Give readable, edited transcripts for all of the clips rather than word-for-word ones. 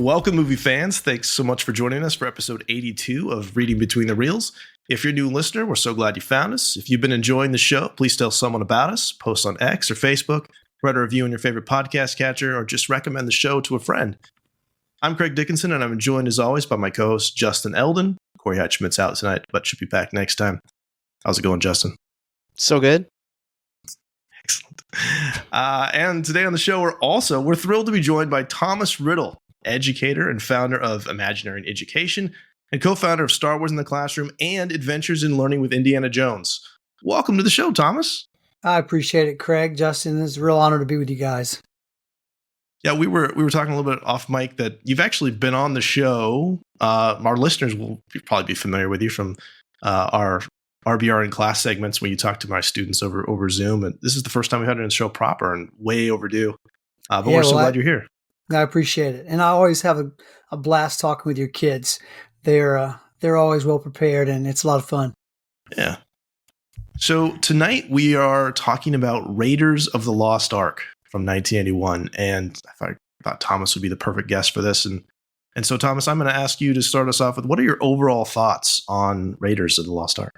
Welcome, movie fans. Thanks so much for joining us for episode 82 of Reading Between the Reels. If you're a new listener, we're so glad you found us. If you've been enjoying the show, please tell someone about us, post on X or Facebook, write a review on your favorite podcast catcher, or just recommend the show to a friend. I'm Craig Dickinson, and I'm joined as always by my co-host, Justin Eldon. Corey Hatchman's out tonight, but should be back next time. How's it going, Justin? So good. Excellent. And today on the show, we're thrilled to be joined by Thomas Riddle, educator and founder of Imagineering Education and co-founder of Star Wars in the Classroom and Adventures in Learning with Indiana Jones. Welcome to the show, Thomas. I appreciate it, Craig. Justin, it's a real honor to be with you guys. Yeah, we were talking a little bit off mic that you've actually been on the show. Our listeners will probably be familiar with you from our RBR in class segments when you talk to my students over Zoom. And this is the first time we had it on the show proper and way overdue. But we're so glad you're here. I appreciate it. And I always have a blast talking with your kids. They're always well prepared, and it's a lot of fun. Yeah. So tonight we are talking about Raiders of the Lost Ark from 1981. And I thought Thomas would be the perfect guest for this. And so, Thomas, I'm going to ask you to start us off with what are your overall thoughts on Raiders of the Lost Ark?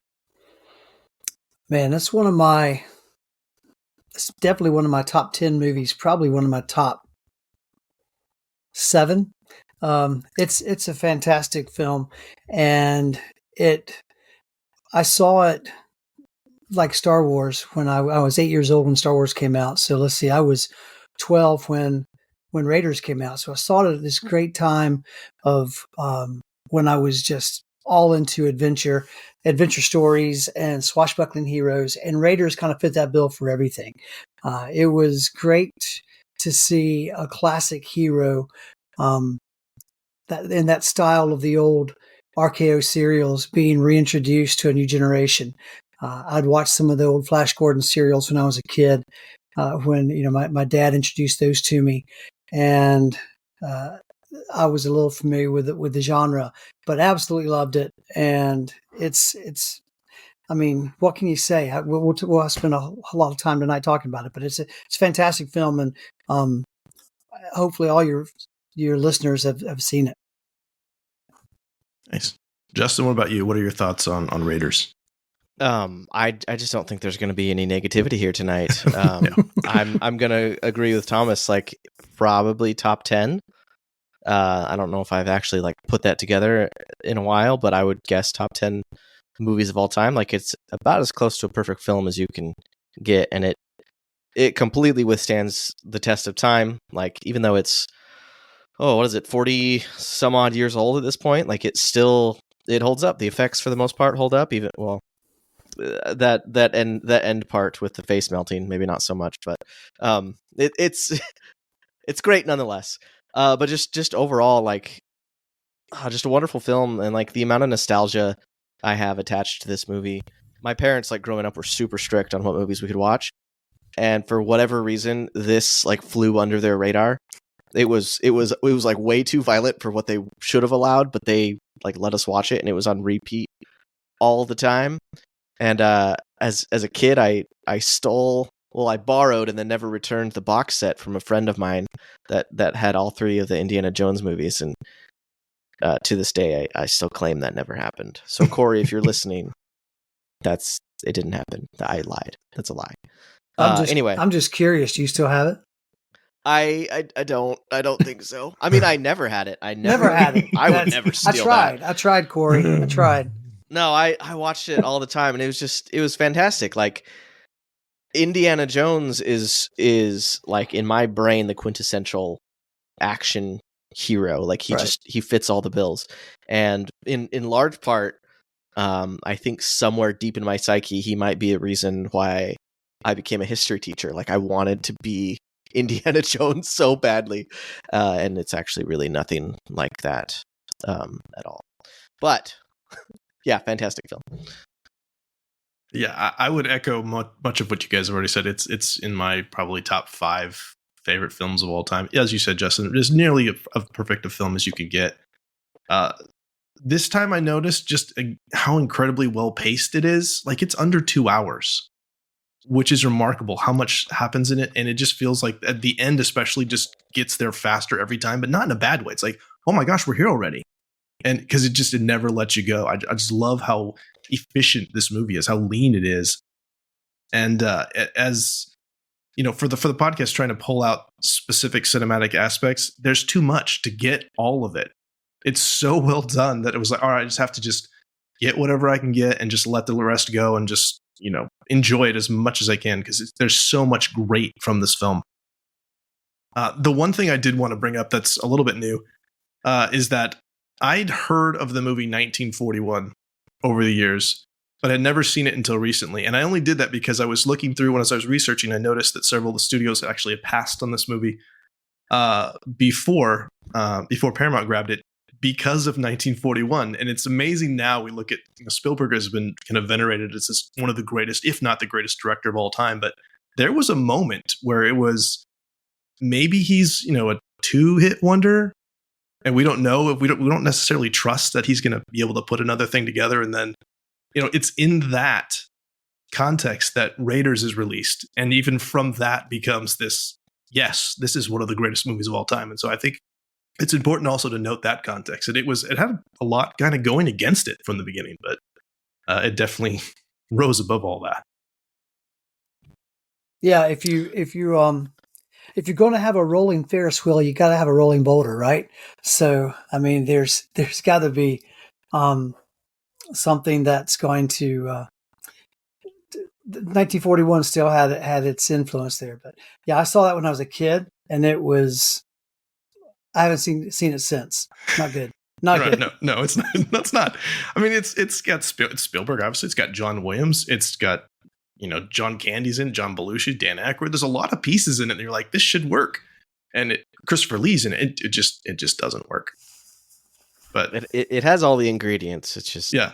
Man, it's definitely one of my top 10 movies, probably one of my top 7. It's a fantastic film, and I saw it like Star Wars when I was 8 years old when Star Wars came out. So let's see, I was 12 when Raiders came out. So I saw it at this great time of when I was just all into adventure stories and swashbuckling heroes, and Raiders kind of fit that bill for everything. It was great to see a classic hero that in that style of the old RKO serials being reintroduced to a new generation. I'd watched some of the old Flash Gordon serials when I was a kid, when my dad introduced those to me, and I was a little familiar with the genre, but absolutely loved it. And it's I mean, what can you say? We'll spend a lot of time tonight talking about it, but it's a fantastic film, and hopefully all your listeners have seen it. Nice. Justin, what about you? What are your thoughts on Raiders? I just don't think there's going to be any negativity here tonight. I'm going to agree with Thomas, like probably top 10. I don't know if I've actually put that together in a while, but I would guess top 10 movies of all time. Like, it's about as close to a perfect film as you can get, and it completely withstands the test of time. Like, even though it's 40 some odd years old at this point, like it holds up. The effects for the most part hold up. Even that end part with the face melting, maybe not so much, but it's great nonetheless. But just overall, just a wonderful film, and the amount of nostalgia I have attached to this movie. My parents, growing up, were super strict on what movies we could watch, and for whatever reason, this flew under their radar. It was way too violent for what they should have allowed, but they let us watch it, and it was on repeat all the time. And as a kid, I borrowed and then never returned the box set from a friend of mine that had all 3 of the Indiana Jones movies, and to this day, I still claim that never happened. So Corey, if you're listening, it didn't happen. I lied. That's a lie. Anyway, I'm just curious. Do you still have it? I don't think so. I mean, I never had it. I never had it. I would never steal that. I tried, Corey. I tried. No, I watched it all the time, and it was fantastic. Indiana Jones is in my brain the quintessential action hero. He fits all the bills, and in large part, I think somewhere deep in my psyche, he might be a reason why I became a history teacher. I wanted to be Indiana Jones so badly, and it's actually really nothing like that at all. But yeah, fantastic film. Yeah, I would echo much of what you guys have already said. It's in my probably top 5 favorite films of all time. As you said, Justin, it's nearly as perfect a film as you could get. This time I noticed just how incredibly well paced it is. It's under 2 hours, which is remarkable how much happens in it. And it just feels like at the end, especially, just gets there faster every time, but not in a bad way. It's oh my gosh, we're here already. And because it never lets you go. I just love how efficient this movie is, how lean it is. And as you know, for the podcast, trying to pull out specific cinematic aspects, there's too much to get all of it. It's so well done that it was like, all right, I just have to just get whatever I can get and just let the rest go and just, you know, enjoy it as much as I can, because there's so much great from this film. The one thing I did want to bring up that's a little bit new is that I'd heard of the movie 1941 over the years, but had never seen it until recently. And I only did that because I was looking through, as I was researching, I noticed that several of the studios actually had passed on this movie before Paramount grabbed it, because of 1941. And it's amazing now we look at, you know, Spielberg has been kind of venerated as this, one of the greatest, if not the greatest director of all time. But there was a moment where it was, maybe he's, you know, a 2-hit wonder, and we don't know, if we don't necessarily trust that he's going to be able to put another thing together. And then, you know, it's in that context that Raiders is released. And even from that becomes this, yes, this is one of the greatest movies of all time. And so I think it's important also to note that context. And it had a lot kind of going against it from the beginning, but it definitely rose above all that. Yeah, if you're going to have a rolling Ferris wheel, you got to have a rolling boulder, right? So, I mean, there's got to be something that's going to. 1941 still had its influence there, but yeah, I saw that when I was a kid, and it was. I haven't seen it since. Not good. Not right, good. No, it's not. That's not. I mean, it's got Spielberg. Obviously, it's got John Williams. It's got, you know, John Candy's in it, John Belushi, Dan Aykroyd. There's a lot of pieces in it, and you're like, this should work. And Christopher Lee's in it. It just doesn't work. But it has all the ingredients. It's just yeah,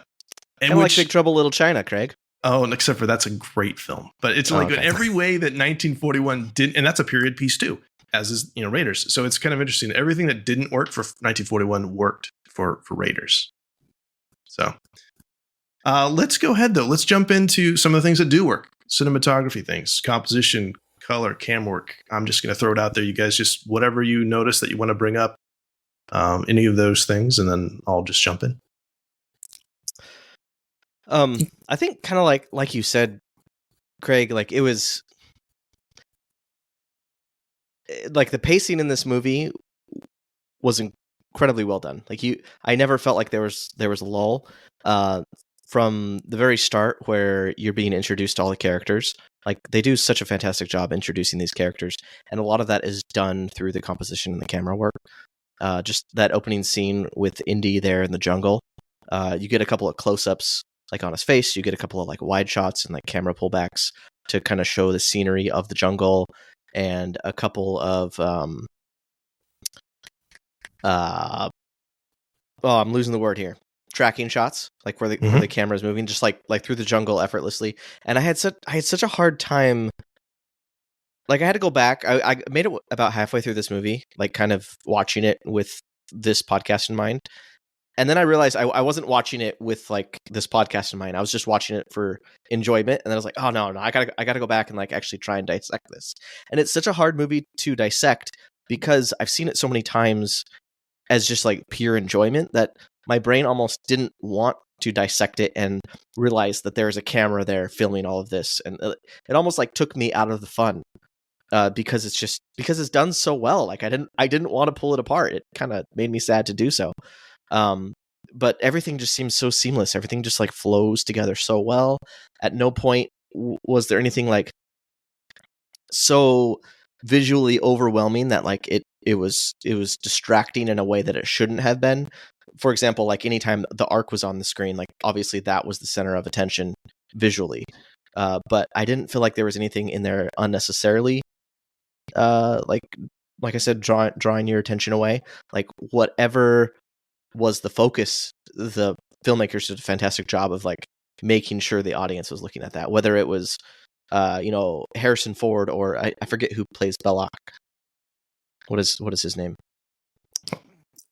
kind of like Big Trouble in Little China, Craig. Oh, and except for that's a great film, but it's like every way that 1941 didn't, and that's a period piece too, as is, you know, Raiders. So it's kind of interesting. Everything that didn't work for 1941 worked for Raiders. So let's go ahead though. Let's jump into some of the things that do work. Cinematography things, composition, color, cam work. I'm just going to throw it out there. You guys just whatever you notice that you want to bring up, any of those things, and then I'll just jump in. I think kind of like you said, Craig, like it was like the pacing in this movie was incredibly well done. Like I never felt like there was a lull from the very start where you're being introduced to all the characters. Like they do such a fantastic job introducing these characters, and a lot of that is done through the composition and the camera work. Just that opening scene with Indy there in the jungle, you get a couple of close-ups like on his face. You get a couple of like wide shots and like camera pullbacks to kind of show the scenery of the jungle, and a couple of I'm losing the word here. Tracking shots, like where the camera is moving, just like through the jungle effortlessly. And I had such a hard time. Like I had to go back. I made it about halfway through this movie, like kind of watching it with this podcast in mind. And then I realized I wasn't watching it with like this podcast in mind. I was just watching it for enjoyment. And then I was like, oh no, I gotta go back and like actually try and dissect this. And it's such a hard movie to dissect because I've seen it so many times as just like pure enjoyment that my brain almost didn't want to dissect it and realize that there's a camera there filming all of this. And it almost like took me out of the fun because it's done so well. Like I didn't want to pull it apart. It kind of made me sad to do so. But everything just seems so seamless. Everything just like flows together so well. At no point was there anything like so visually overwhelming that like it was distracting in a way that it shouldn't have been. For example, like anytime the Ark was on the screen, like obviously that was the center of attention visually. But I didn't feel like there was anything in there unnecessarily, like I said, drawing your attention away. Like whatever was the focus, the filmmakers did a fantastic job of like making sure the audience was looking at that. Whether it was, Harrison Ford or I forget who plays Belloc. What is his name?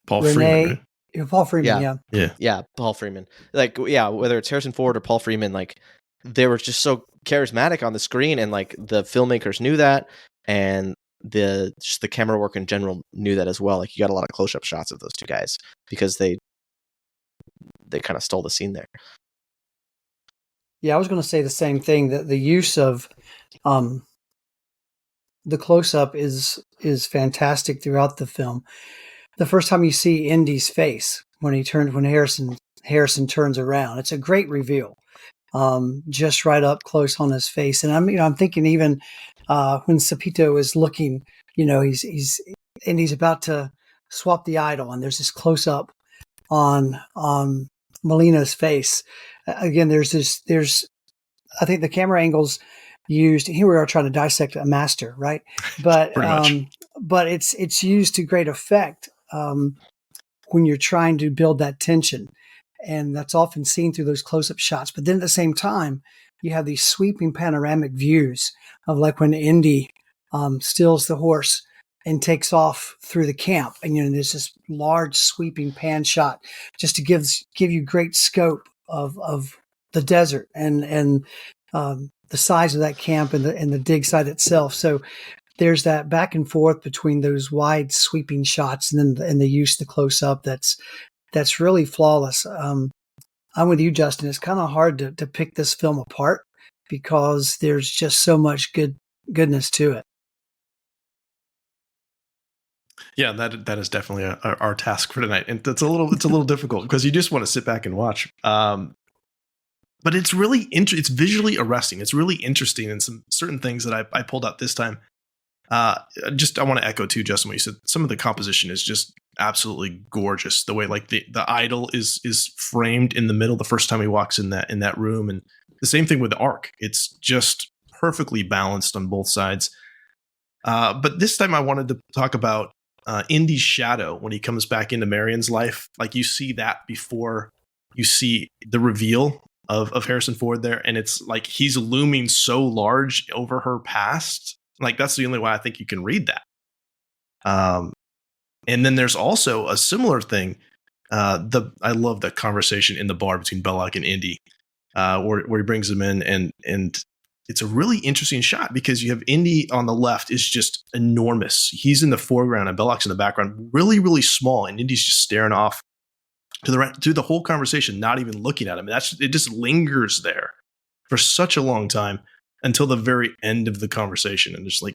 Paul Freeman. Right? Paul Freeman, yeah, Paul Freeman. Like, yeah, whether it's Harrison Ford or Paul Freeman, like they were just so charismatic on the screen, and like the filmmakers knew that, and just the camera work in general knew that as well. Like, you got a lot of close-up shots of those two guys because they kind of stole the scene there. Yeah, I was going to say the same thing, that the use of the close-up is fantastic throughout the film. The first time you see Indy's face when Harrison turns around, it's a great reveal. Just right up close on his face. And I'm thinking even when Sapito is looking, he's about to swap the idol, and there's this close up on Molina's face. Again, I think the camera angles used here, we are trying to dissect a master, right? But but it's used to great effect when you're trying to build that tension. And that's often seen through those close-up shots. But then at the same time, you have these sweeping panoramic views of, like, when Indy steals the horse and takes off through the camp. And, there's this large sweeping pan shot just to give you great scope of the desert and the size of that camp and the dig site itself. So there's that back and forth between those wide sweeping shots and the use of the close-up that's really flawless. I'm with you, Justin. It's kind of hard to pick this film apart because there's just so much goodness to it. Yeah, that is definitely our task for tonight, and it's a little difficult because you just want to sit back and watch. But it's really it's visually arresting. It's really interesting, and some certain things that I pulled out this time. I want to echo too, Justin, what you said. Some of the composition is just absolutely gorgeous. The way, like, the idol is framed in the middle the first time he walks in that room, and the same thing with the Ark. It's just perfectly balanced on both sides. But this time I wanted to talk about Indy's shadow when he comes back into Marion's life. Like, you see that before you see the reveal of Harrison Ford there, and it's like he's looming so large over her past. Like, that's the only way I think you can read that. And then there's also a similar thing. I love that conversation in the bar between Belloc and Indy, where he brings him in, and it's a really interesting shot because you have Indy on the left is just enormous. He's in the foreground and Belloc's in the background, really, really small, and Indy's just staring off to the whole conversation, not even looking at him. It just lingers there for such a long time until the very end of the conversation. And just like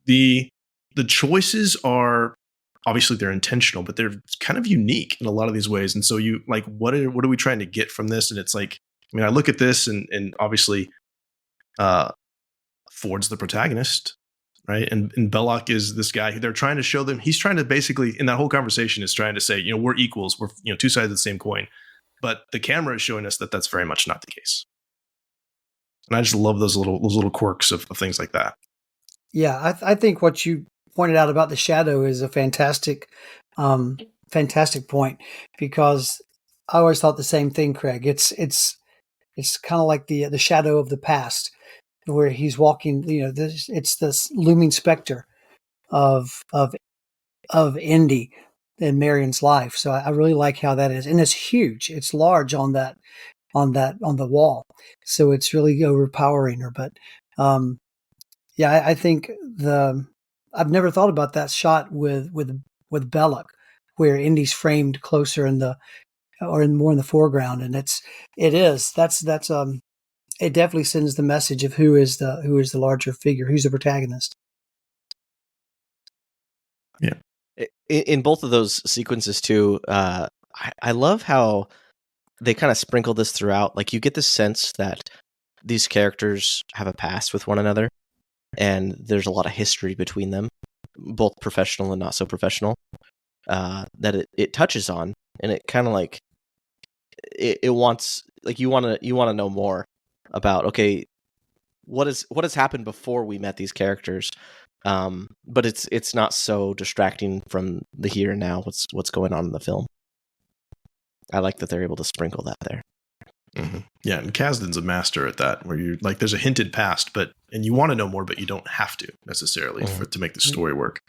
the choices are obviously they're intentional, but they're kind of unique in a lot of these ways. And so you like, what are we trying to get from this? And it's like, I mean, I look at this and obviously Ford's the protagonist, right? And Belloc is this guy who they're trying to show them. He's trying to basically, in that whole conversation, is trying to say, we're equals. We're, two sides of the same coin. But the camera is showing us that that's very much not the case. And I just love those little quirks of things like that. Yeah, I think what you pointed out about the shadow is a fantastic point, because I always thought the same thing, Craig. It's kind of like the shadow of the past, where he's walking. It's this looming specter of Indy in Marion's life. So I really like how that is, and it's huge. It's large on the wall, so it's really overpowering her. But yeah, I think I've never thought about that shot with Belloc, where Indy's framed closer more in the foreground, and it definitely sends the message of who is the larger figure, who's the protagonist. Yeah, in both of those sequences too, I love how they kind of sprinkle this throughout. Like, you get the sense that these characters have a past with one another, and there's a lot of history between them, both professional and not so professional, that it touches on, and it kind of like it wants, like, you want to know more about, okay, what has happened before we met these characters, but it's not so distracting from the here and now, what's going on in the film. I like that they're able to sprinkle that there. Mm-hmm. Yeah, and Kasdan's a master at that, where you're like, there's a hinted past, and you want to know more, but you don't have to necessarily to make the story work.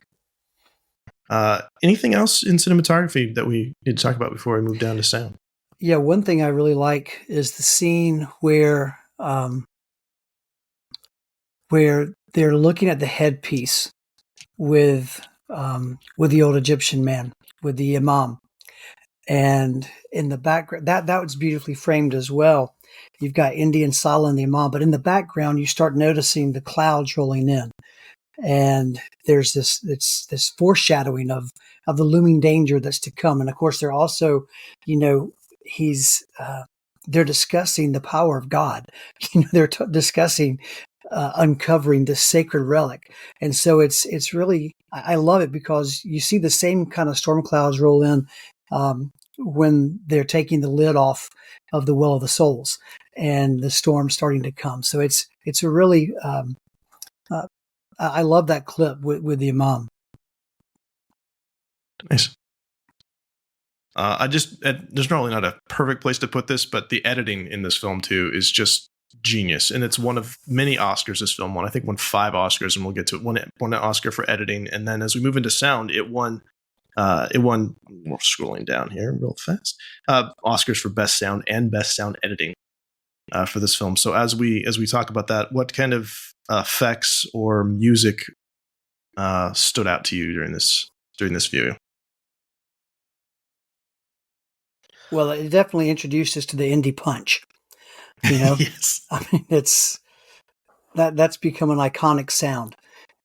Anything else in cinematography that we need to talk about before we move down to sound? Yeah, one thing I really like is the scene where they're looking at the headpiece with the old Egyptian man, with the imam. And in the background, that was beautifully framed as well. You've got Indy and Salah and the imam, but in the background, you start noticing the clouds rolling in. And there's this foreshadowing of the looming danger that's to come. And of course, they're also, they're discussing the power of God. They're discussing uncovering this sacred relic. And so it's really, I love it because you see the same kind of storm clouds roll in when they're taking the lid off of the Well of the Souls and the storm starting to come. So it's a really, I love that clip with the imam. Nice. There's normally not a perfect place to put this, but the editing in this film too is just genius. And it's one of many Oscars this film won. I think won 5 Oscars, and we'll get to it. Won an Oscar for editing. And then as we move into sound, it won, we're scrolling down here real fast, Oscars for best sound and best sound editing for this film. So as we talk about that, what kind of effects or music stood out to you during this view? Well, it definitely introduced us to the Indy punch. Yes. I mean, that's become an iconic sound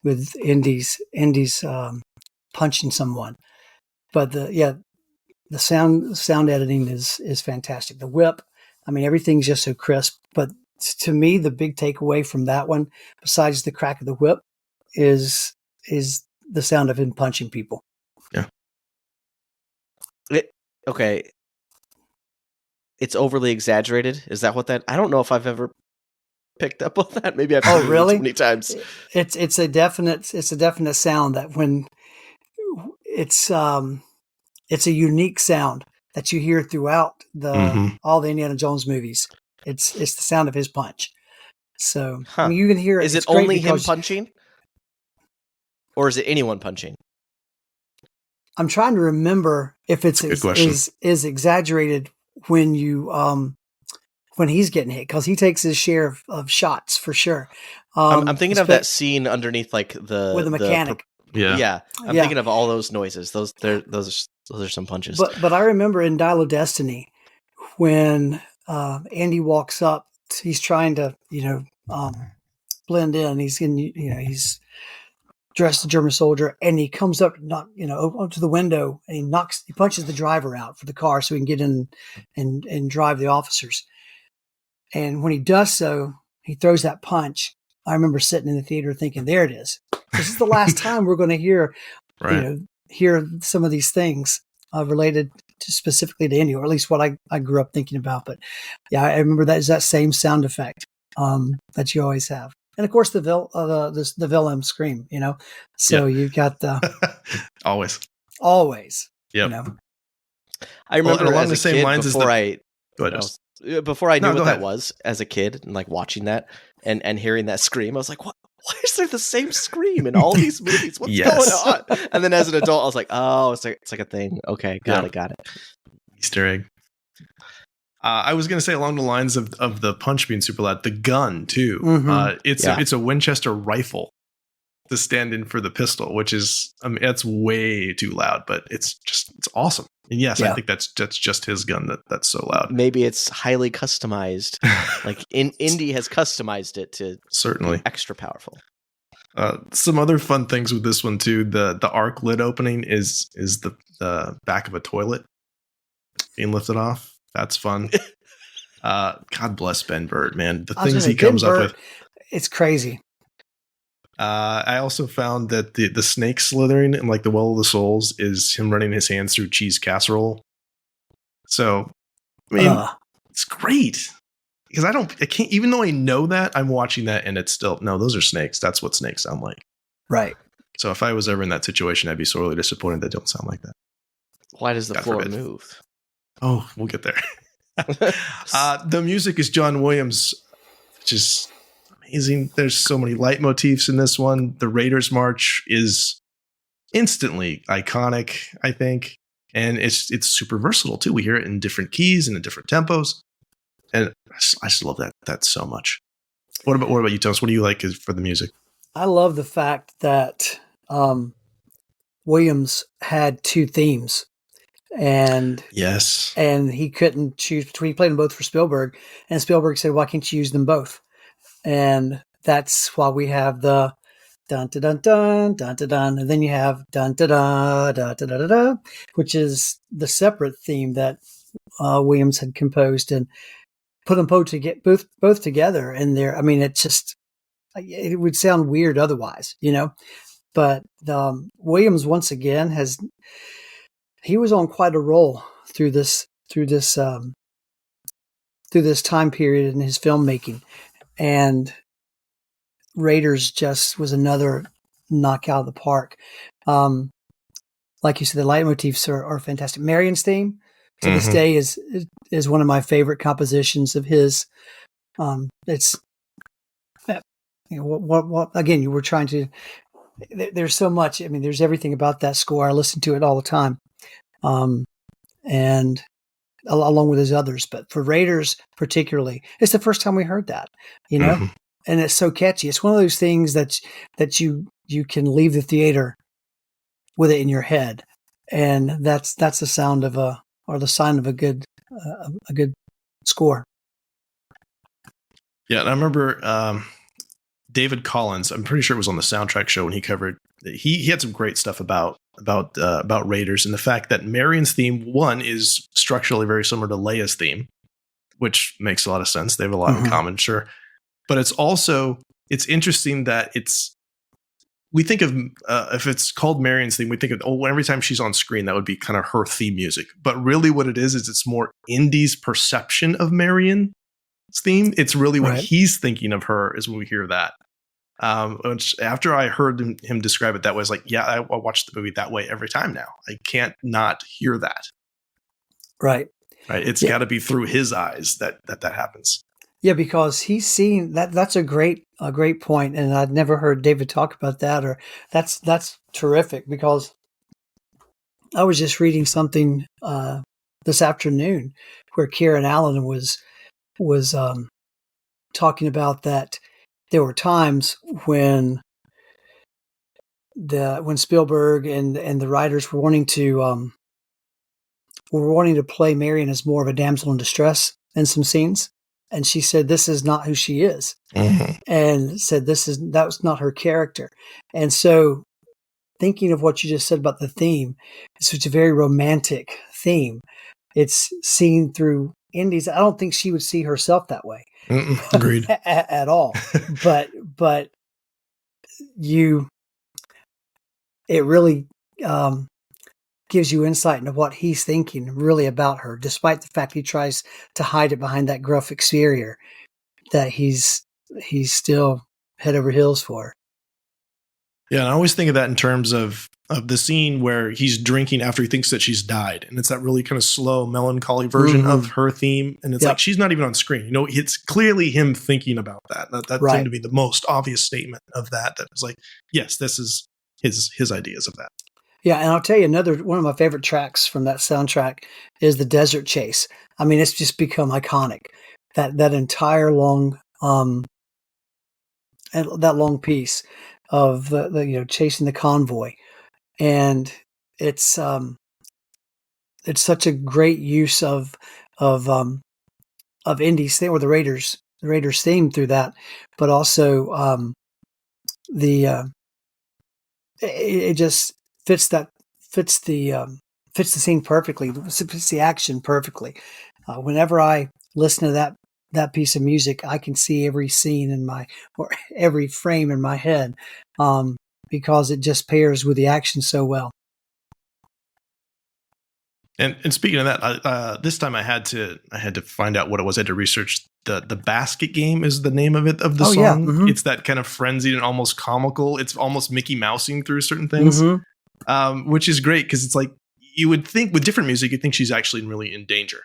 with Indy's punching someone. But the sound editing is fantastic. The whip, I mean, everything's just so crisp. But to me, the big takeaway from that one, besides the crack of the whip, is the sound of him punching people. Yeah. Okay. It's overly exaggerated. Is that what that? I don't know if I've ever picked up on that. Maybe I've seen it too many times. It's a definite sound that when it's a unique sound that you hear throughout all the Indiana Jones movies. It's the sound of his punch. So I mean, you can hear it. Is it only him punching, or is it anyone punching? I'm trying to remember if it's is exaggerated when you when he's getting hit, because he takes his share of shots for sure. I'm thinking of that scene underneath, like with the mechanic. I'm thinking of all those noises. Those are some punches. But I remember in Dial of Destiny when Andy walks up, he's trying to blend in. He's dressed as a German soldier, and he comes up to the window, and he punches the driver out for the car so he can get in and drive the officers. And when he does so, he throws that punch. I remember sitting in the theater thinking, there it is. This is the last time we're going to hear, hear some of these things related specifically to Indy, or at least what I grew up thinking about. But yeah, I remember that is that same sound effect that you always have. And of course, the Willem scream, So you got the always. Yep. I remember along the same lines before I knew what that was as a kid, and like watching that and hearing that scream, I was like, "What? Why is there the same scream in all these movies? What's going on?" And then as an adult, I was like, "Oh, it's like a thing. Okay, got it." Easter egg. I was going to say along the lines of the punch being super loud, the gun too. Mm-hmm. It's a Winchester rifle to stand in for the pistol, which is, I mean, that's way too loud, but it's awesome. And yes, I think that's just his gun that's so loud. Maybe it's highly customized. Like Indy has customized it to certainly extra powerful. Some other fun things with this one too. The arc lid opening is the back of a toilet being lifted off. That's fun. God bless Ben Burt, man. The things he comes up with. It's crazy. I also found that the snake slithering in like the Well of the Souls is him running his hands through cheese casserole. So, I mean, it's great. Because I can't, even though I know that, I'm watching that and it's still, no, those are snakes. That's what snakes sound like. Right. So if I was ever in that situation, I'd be sorely disappointed that don't sound like that. Why does the floor move? Oh, we'll get there. The music is John Williams, which is amazing. There's so many leitmotifs in this one. The Raiders March is instantly iconic, I think. And it's super versatile, too. We hear it in different keys and in different tempos. And I just love that so much. What about you, Thomas? What do you like for the music? I love the fact that Williams had two themes, and Yes. and he couldn't choose between. He played them both for Spielberg, and Spielberg said, "Why can't you use them both?" And that's why we have the dun dun dun dun dun dun dun, and then you have dun dun dun dun dun dun, dun, which is the separate theme that Williams had composed and put them both to get both together. And there, I mean, it would sound weird otherwise, But Williams once again he was on quite a roll through this time period in his filmmaking, and Raiders just was another knockout of the park. Like you said, the leitmotifs are fantastic. Marion's theme to this day is one of my favorite compositions of his. It's what again, you were trying to. There's so much. I mean, there's everything about that score. I listen to it all the time, and along with his others. But for Raiders particularly, it's the first time we heard that, and it's so catchy. It's one of those things that you can leave the theater with it in your head, and that's the sound of the sign of a good score. Yeah, and I remember David Collins. I'm pretty sure it was on the soundtrack show when he covered. He had some great stuff about Raiders, and the fact that Marion's theme one is structurally very similar to Leia's theme, which makes a lot of sense. They have a lot in common, sure, but it's interesting that we think of if it's called Marion's theme, we think of every time she's on screen that would be kind of her theme music, but really what it is it's more Indy's perception of Marion's theme. It's really what he's thinking of her is when we hear that. Which after I heard him describe it that way, I was like, yeah, I watch the movie that way every time now. I can't not hear that. Right. It's got to be through his eyes that happens. Yeah, because he's seen that. That's a great point, and I'd never heard David talk about that. Or that's terrific, because I was just reading something this afternoon where Kieran Allen was talking about that. There were times when Spielberg and the writers were wanting to play Marion as more of a damsel in distress in some scenes, and she said this is not who she is, and said that was not her character. And so, thinking of what you just said about the theme, it's a very romantic theme. It's seen through Indy's. I don't think she would see herself that way. Agreed. at all. But it really gives you insight into what he's thinking really about her, despite the fact he tries to hide it behind that gruff exterior that he's still head over heels for. Yeah, and I always think of that in terms of the scene where he's drinking after he thinks that she's died. And it's that really kind of slow, melancholy version of her theme. And it's like she's not even on screen. It's clearly him thinking about that. That seemed to be the most obvious statement of that. That was like, yes, this is his ideas of that. Yeah, and I'll tell you one of my favorite tracks from that soundtrack is the Desert Chase. I mean, it's just become iconic. That entire long piece of the chasing the convoy, and it's such a great use of Indy's thing, or the Raiders theme through that, but also it just fits the scene perfectly, fits the action perfectly. Whenever I listen to that piece of music, I can see every scene or every frame in my head, because it just pairs with the action so well. And speaking of that, this time I had to find out what it was. I had to research the basket game is the name of the song. Yeah. Mm-hmm. It's that kind of frenzied and almost comical. It's almost Mickey Mousing through certain things, which is great because it's like you would think with different music, you'd think she's actually really in danger.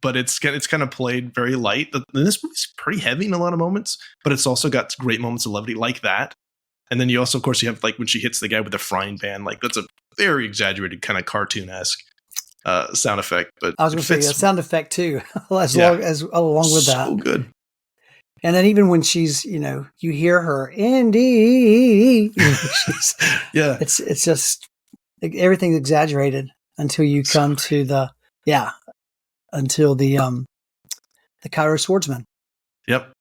But it's kind of played very light. This movie's pretty heavy in a lot of moments, but it's also got great moments of levity like that. And then you also, of course, you have like when she hits the guy with the frying pan, like that's a very exaggerated kind of cartoon-esque sound effect. But I was going to say a sound effect too, along with that. So good. And then even when she's, you hear her, Indy, she's, Yeah. it's just, everything's exaggerated until you come to the Cairo Swordsman. Yep.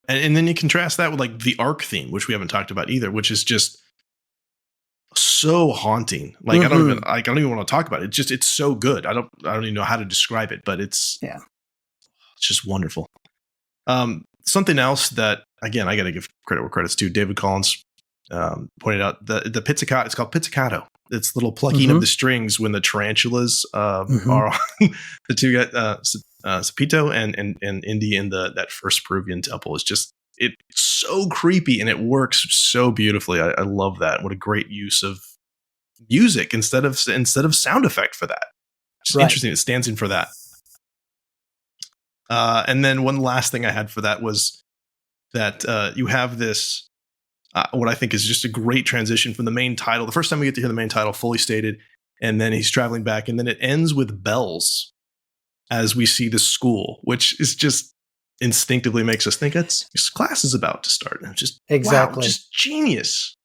And then you contrast that with like the Ark theme, which we haven't talked about either, which is just so haunting. Like I don't even want to talk about it. It's so good. I don't even know how to describe it, but it's just wonderful. Something else that, again, I got to give credit where credit's due. David Collins pointed out the pizzicato. It's called pizzicato. It's little plucking of the strings when the tarantulas are on the two guys, Sapito and Indy in that first Peruvian temple. It's so creepy and it works so beautifully. I love that. What a great use of music instead of sound effect for that. Just interesting. It stands in for that. And then one last thing I had for that was that you have this, what I think is just a great transition from the main title. The first time we get to hear the main title fully stated, and then he's traveling back, and then it ends with bells as we see the school, which is just instinctively makes us think it's class is about to start. And just wow, just genius.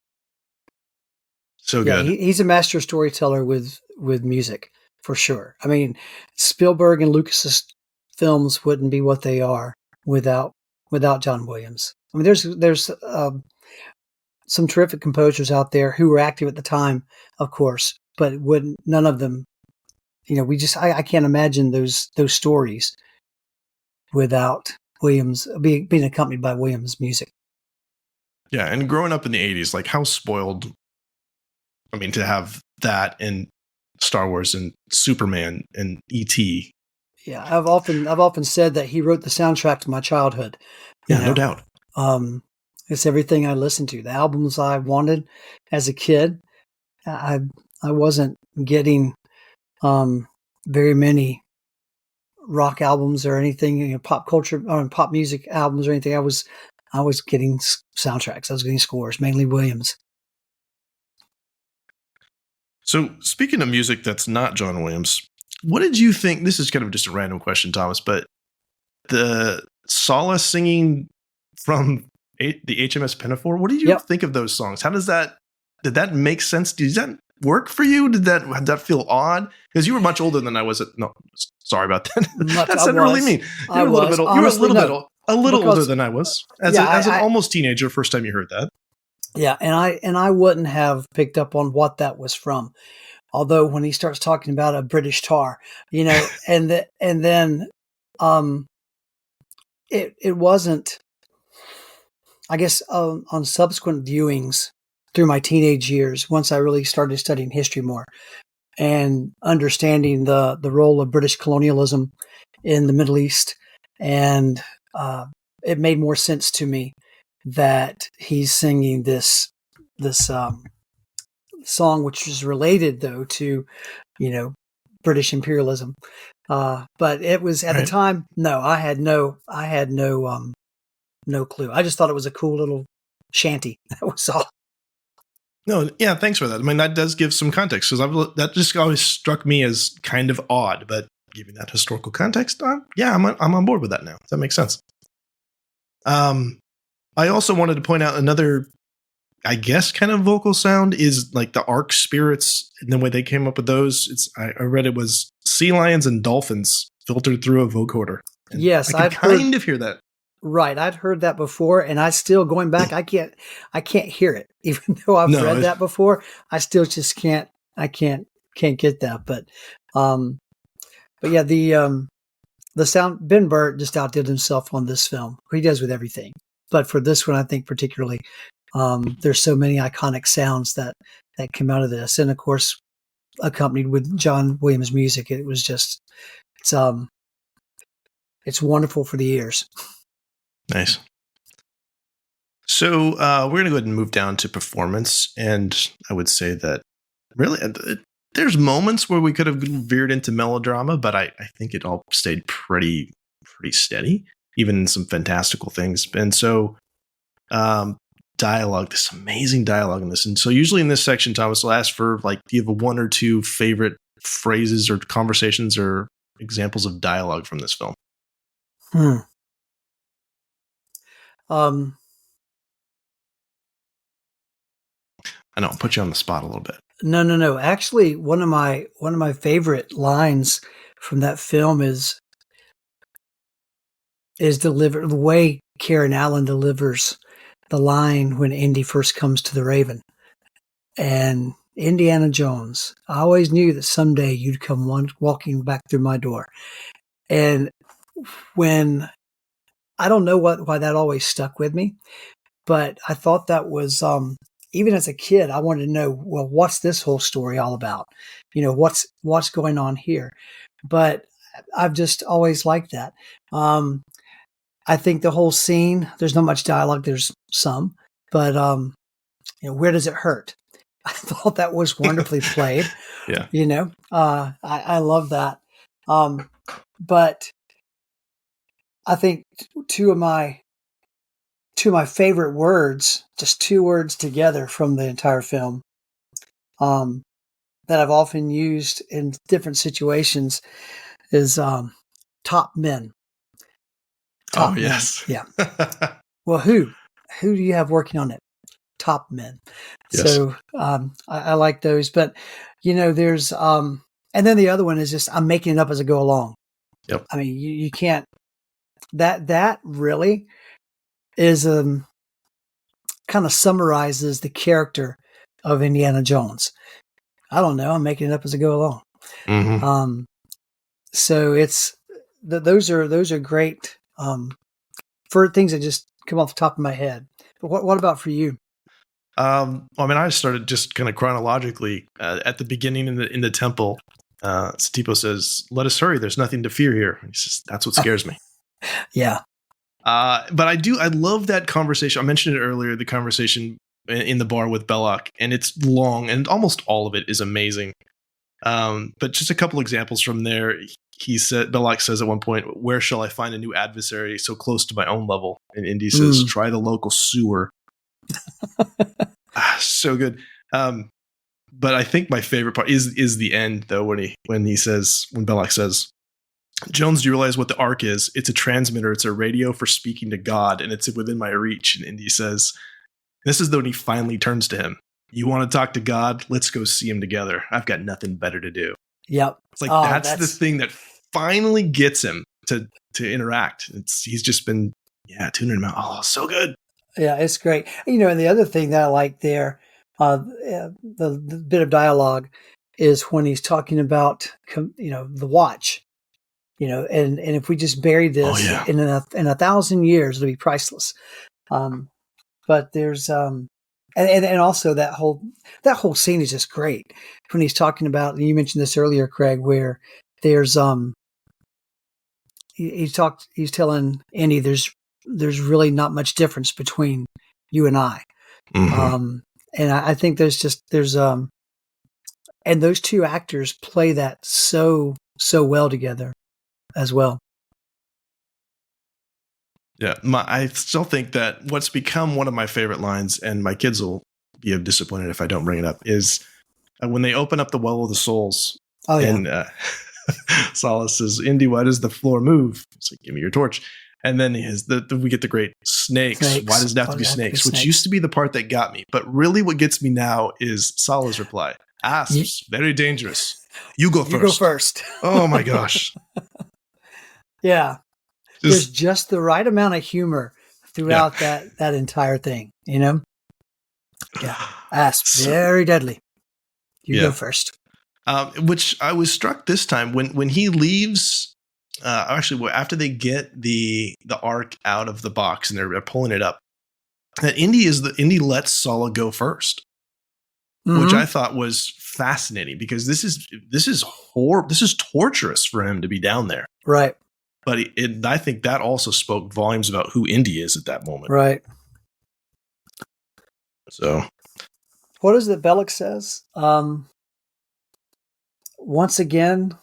So good. He's a master storyteller with music for sure. I mean, Spielberg and Lucas's films wouldn't be what they are without John Williams. I mean, there's some terrific composers out there who were active at the time, of course, but none of them, I can't imagine those stories without Williams being accompanied by Williams music. Yeah, and growing up in the 80s, like how spoiled, I mean, to have that in Star Wars and Superman and E.T. Yeah, I've often said that he wrote the soundtrack to my childhood. Yeah, no doubt. It's everything I listened to. The albums I wanted as a kid. I wasn't getting very many rock albums or anything, pop culture or pop music albums or anything. I was getting soundtracks. I was getting scores, mainly Williams. So speaking of music that's not John Williams, what did you think? This is kind of just a random question, Thomas, but the Sala singing from the HMS Pinafore, what did you think of those songs? Did that make sense? Did that work for you? Did that feel odd? Because you were much older than I was. No, sorry about that. That sounded really mean. You were a little older than I was. As an almost teenager, first time you heard that. Yeah, and I wouldn't have picked up on what that was from. Although when he starts talking about a British tar, and then it wasn't. I guess on subsequent viewings through my teenage years, once I really started studying history more and understanding the role of British colonialism in the Middle East, and it made more sense to me that he's singing this song, which is related though to British imperialism. But it was at the time. No, I had no clue. I just thought it was a cool little shanty. That was all. No, yeah, thanks for that. I mean, that does give some context because that just always struck me as kind of odd. But giving that historical context, I'm on board with that now. That makes sense. I also wanted to point out another, I guess, kind of vocal sound is like the Ark spirits and the way they came up with those. I read it was sea lions and dolphins filtered through a vocoder. And yes, I kind of hear that. Right, I'd heard that before, and I still going back. I can't hear it, even though I've read that before. I still just can't. I can't get that. But yeah, the sound. Ben Burtt just outdid himself on this film. He does with everything, but for this one, I think particularly, there's so many iconic sounds that came out of this, and of course, accompanied with John Williams music. It was just it's wonderful for the ears. Nice. So we're going to go ahead and move down to performance. And I would say that really there's moments where we could have veered into melodrama, but I think it all stayed pretty steady, even in some fantastical things. And so dialogue, this amazing dialogue in this. And so usually in this section, Thomas will ask for, like, do you have one or two favorite phrases or conversations or examples of dialogue from this film? Um, I know, I'll put you on the spot a little bit. no. Actually, one of my favorite lines from that film is delivered the way Karen Allen delivers the line when Indy first comes to the Raven. And Indiana Jones, I always knew that someday you'd come walking back through my door. And when I don't know why that always stuck with me, but I thought that was even as a kid, I wanted to know, well, what's this whole story all about? You know, what's going on here? But I've just always liked that. I think the whole scene, there's not much dialogue, there's some, but where does it hurt? I thought that was wonderfully played. Yeah. I love that. But I think two of my favorite words, just two words together from the entire film, that I've often used in different situations is top men. Top men. Yes. Yeah. Well, who do you have working on it? Top men. Yes. So I like those, but there's and then the other one is just I'm making it up as I go along. Yep. I mean, you can't. That really is kind of summarizes the character of Indiana Jones. I don't know. I'm making it up as I go along. Mm-hmm. So it's those are great for things that just come off the top of my head. But what about for you? I mean, I started just kind of chronologically at the beginning in the temple. Satipo says, "Let us hurry. There's nothing to fear here." He says, "That's what scares me." Yeah. But I love that conversation. I mentioned it earlier, the conversation in the bar with Belloc, and it's long, and almost all of it is amazing. But just a couple examples from there. Belloc says at one point, "Where shall I find a new adversary so close to my own level?" And Indy says, "Try the local sewer." So good. But I think my favorite part is the end, though, when Belloc says, "Jones, do you realize what the Ark is? It's a transmitter. It's a radio for speaking to God, and it's within my reach." And Indy says, this is when he finally turns to him. "You want to talk to God? Let's go see him together. I've got nothing better to do." Yep. It's like that's the thing that finally gets him to interact. He's just been tuning him out. Oh, so good. Yeah, it's great. And the other thing that I like there, the bit of dialogue is when he's talking about the watch. And if we just bury this in 1,000 years, it'll be priceless. But there's and also that whole scene is just great when he's talking about. And you mentioned this earlier, Craig, where there's he's telling Andy there's really not much difference between you and I. Mm-hmm. And I think there's and those two actors play that so well together as well. Yeah, I still think that what's become one of my favorite lines, and my kids will be disappointed if I don't bring it up, is when they open up the Well of the Souls. Oh, yeah. And Solace says, "Indy, why does the floor move?" It's like, "Give me your torch." And then we get the great snakes. Why does it have to be snakes? Which used to be the part that got me. But really what gets me now is Sala's reply. "Asps, very dangerous. You go first." You go first. Oh my gosh. Yeah. There's just the right amount of humor throughout that entire thing, Yeah. Asps, very deadly. You go first. Which I was struck this time when he leaves. Actually, after they get the Ark out of the box and they're pulling it up, that Indy lets Sala go first, which I thought was fascinating because this is torturous for him to be down there, right? But I think that also spoke volumes about who Indy is at that moment, right? So, what is it Belloc says? Once again.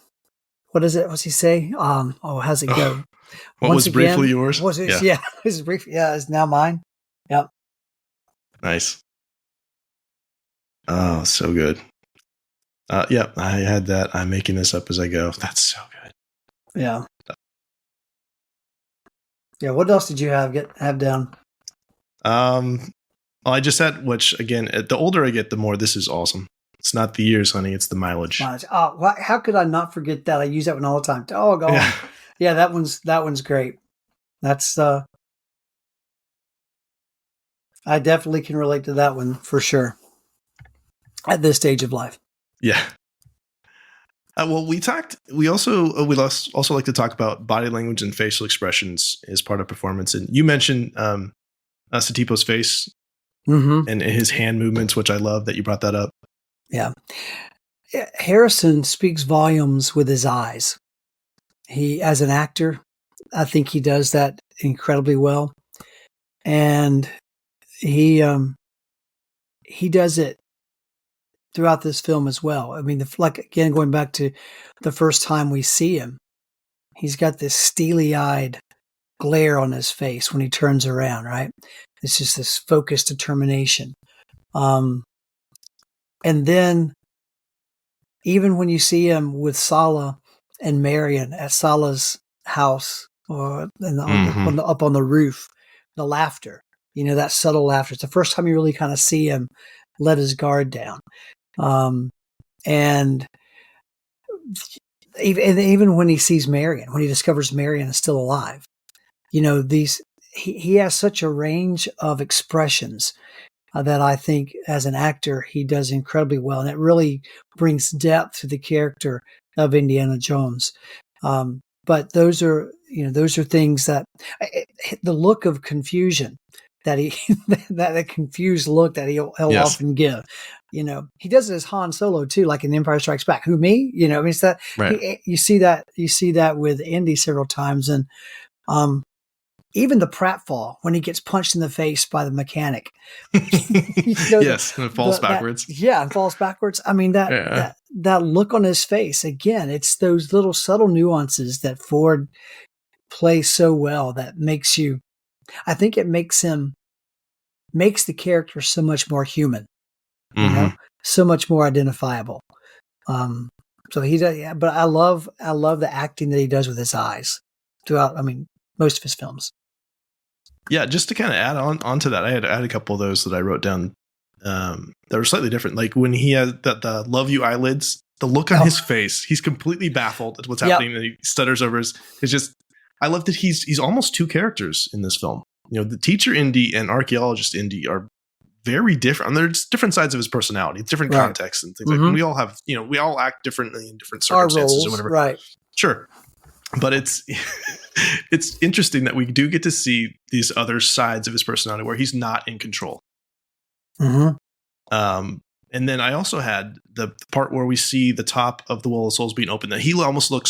What is it? What's he say? How's it go? What was briefly yours? It's now mine. Yep. Nice. Oh, so good. I had that. I'm making this up as I go. That's so good. Yeah. Yeah. What else did you have down? Well, I just had, which again, the older I get, the more this is awesome. It's not the years, honey. It's the mileage. Oh, how could I not forget that? I use that one all the time. Oh, God. Yeah, that one's great. That's I definitely can relate to that one for sure. At this stage of life. Yeah. Well, we also like to talk about body language and facial expressions as part of performance. And you mentioned Satipo's face and his hand movements, which I love that you brought that up. Yeah. Harrison speaks volumes with his eyes. He, as an actor, I think he does that incredibly well. And he does it throughout this film as well. I mean, again, going back to the first time we see him, he's got this steely-eyed glare on his face when he turns around, right? It's just this focused determination. And then even when you see him with Sala and Marion at Sala's house or up on the roof, the laughter, that subtle laughter. It's the first time you really kind of see him let his guard down. And even when he sees Marion, when he discovers Marion is still alive, he has such a range of expressions that I think as an actor, he does incredibly well. And it really brings depth to the character of Indiana Jones. But those are things that the look of confusion that that confused look that he'll yes. often give. He does it as Han Solo too, like in Empire Strikes Back. Who, me? It's that right. You see that with Indy several times, and even the pratfall when he gets punched in the face by the mechanic. Yes, and it falls backwards. It falls backwards. I mean that look on his face again. It's those little subtle nuances that Ford plays so well that makes you. I think it makes the character so much more human. So much more identifiable. So he does, but I love the acting that he does with his eyes throughout. I mean, most of his films. Yeah, just to kind of add onto that, I had a couple of those that I wrote down that were slightly different. Like when he has the "Love You" eyelids, the look on his face, he's completely baffled at what's happening, and he stutters over his. It's just, I love that he's almost two characters in this film. The teacher Indy and archaeologist Indy are very different. There's different sides of his personality, different contexts and things like that. We all have, we all act differently in different circumstances or whatever. Right. Sure. But it's interesting that we do get to see these other sides of his personality where he's not in control. And then I also had the part where we see the top of the Well of Souls being opened. That he almost like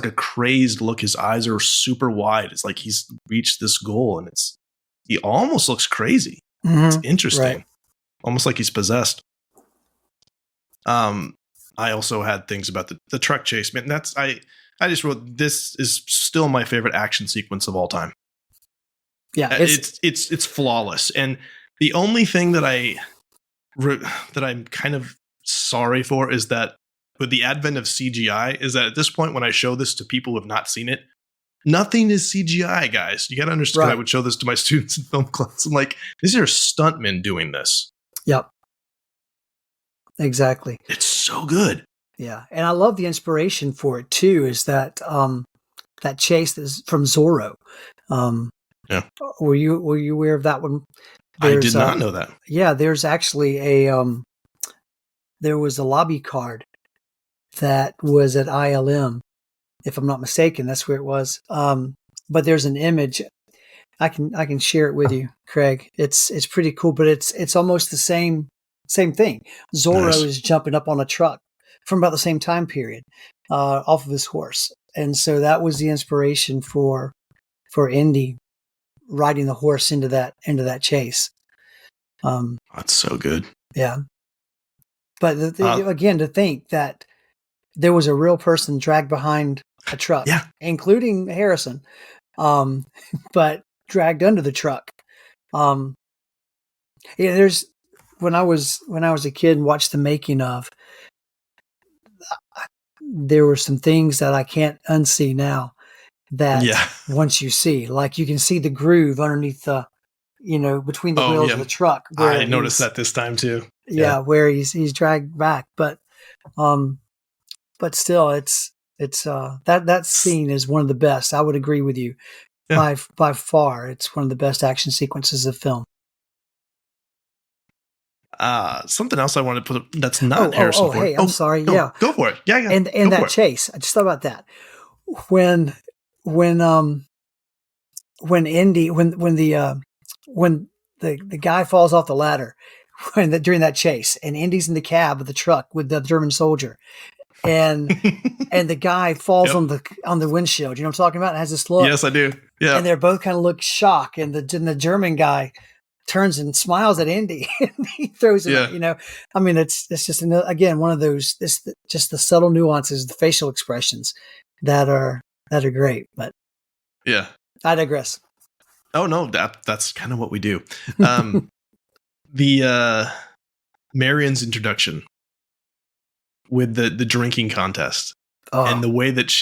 a crazed look. His eyes are super wide. It's like he's reached this goal, and he almost looks crazy. It's interesting, right. Almost like he's possessed. I also had things about the truck chase. Man, I just wrote, this is still my favorite action sequence of all time. Yeah, it's flawless. And the only thing that I'm kind of sorry for is that with the advent of CGI, is that at this point when I show this to people who have not seen it, nothing is CGI, guys. You got to understand. Right. I would show this to my students in film class. I'm like, these are stuntmen doing this. Yep. Exactly. It's so good. Yeah, and I love the inspiration for it too. Is that that chase is from Zorro? Yeah. Were you aware of that one? I did not know that. Yeah, there's actually there was a lobby card that was at ILM, if I'm not mistaken. That's where it was. But there's an image. I can share it with you, Craig. It's pretty cool, but it's almost the same thing. Zorro is jumping up on a truck from about the same time period, off of his horse. And so that was the inspiration for Indy riding the horse into that chase. That's so good. Yeah. But again, to think that there was a real person dragged behind a truck, including Harrison, but dragged under the truck. There's, when I was a kid and watched the making of, there were some things that I can't unsee now that once you see, like you can see the groove underneath the between the wheels of the truck. Where I noticed that this time too. Yeah, where he's dragged back, but still, it's that scene is one of the best. I would agree with you. Yeah. By far, it's one of the best action sequences of film. Something else I want to put that's not Harrison Ford. Hey, I'm sorry. No, yeah, go for it. Yeah. And that chase. I just thought about that when the guy falls off the ladder during that chase, and Indy's in the cab of the truck with the German soldier, and the guy falls on the windshield. You know what I'm talking about? It has this look. Yes, I do. Yeah, and they're both kind of look shocked, and the German guy turns and smiles at Indy, and he throws him. Yeah. I mean, it's just again one of those. Just the subtle nuances, the facial expressions that are great. But yeah, I digress. Oh no, that's kind of what we do. The Marion's introduction with the drinking contest and the way that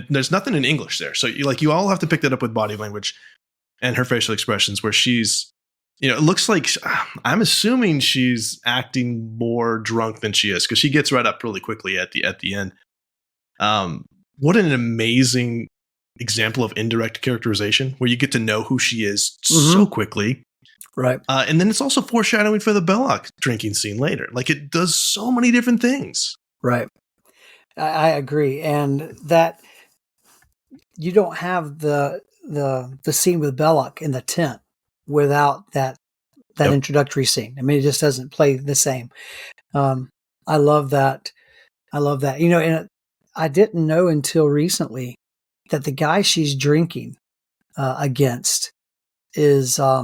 there's nothing in English there, so you all have to pick that up with body language and her facial expressions, where she's, it looks like I'm assuming she's acting more drunk than she is, because she gets right up really quickly at the end. What an amazing example of indirect characterization, where you get to know who she is so quickly. Right. And then it's also foreshadowing for the Belloc drinking scene later. It does so many different things. Right. I agree. And that you don't have the scene with Belloc in the tent without that introductory scene. I mean, it just doesn't play the same. I love that. And I didn't know until recently that the guy she's drinking against is I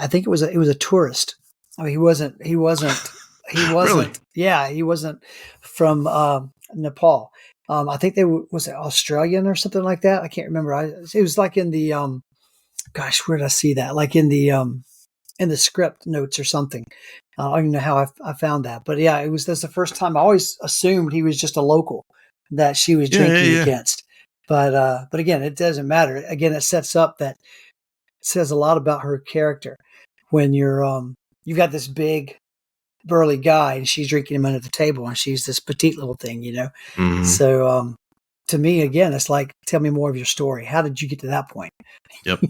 think it was a tourist. I mean, he wasn't Really? Yeah, he wasn't from Nepal. I think was it Australian or something like that. I can't remember. It was like in the where did I see that? Like in the script notes or something. I don't even know how I found that, but yeah, that's the first time. I always assumed he was just a local that she was drinking against. But again, it doesn't matter. Again, it sets up that says a lot about her character when you've got this big burly guy and she's drinking him under the table and she's this petite little thing, Mm-hmm. So to me, again, it's like, tell me more of your story. How did you get to that point? Yep.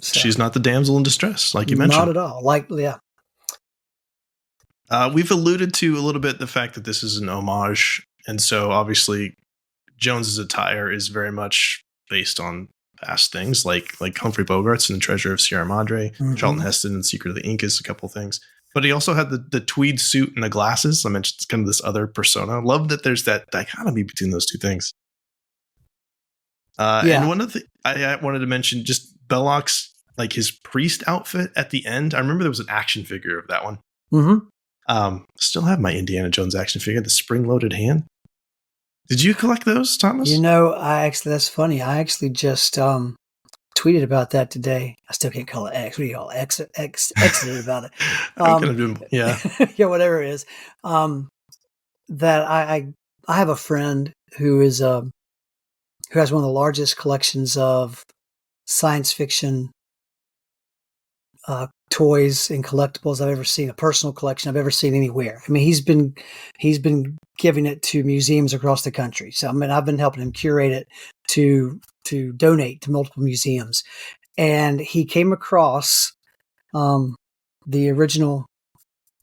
So, she's not the damsel in distress, like you mentioned. Not at all. We've alluded to a little bit the fact that this is an homage, and so obviously Jones's attire is very much based on past things, like Humphrey Bogart's in The Treasure of Sierra Madre, Charlton Heston in Secret of the Incas, a couple of things. But he also had the tweed suit and the glasses. I mentioned it's kind of this other persona. I love that there's that dichotomy between those two things. And one of the I wanted to mention, just Belloc's, his priest outfit at the end. I remember there was an action figure of that one. Mm-hmm. Still have my Indiana Jones action figure, the spring-loaded hand. Did you collect those, Thomas? That's funny. I actually just tweeted about that today. I still can't call it X. What do you call it? Exited about it. Yeah, whatever it is. That I have a friend who has one of the largest collections of science fiction toys and collectibles I've ever seen, a personal collection I've ever seen anywhere. I mean, he's been giving it to museums across the country. So, I mean, I've been helping him curate it to donate to multiple museums. And he came across the original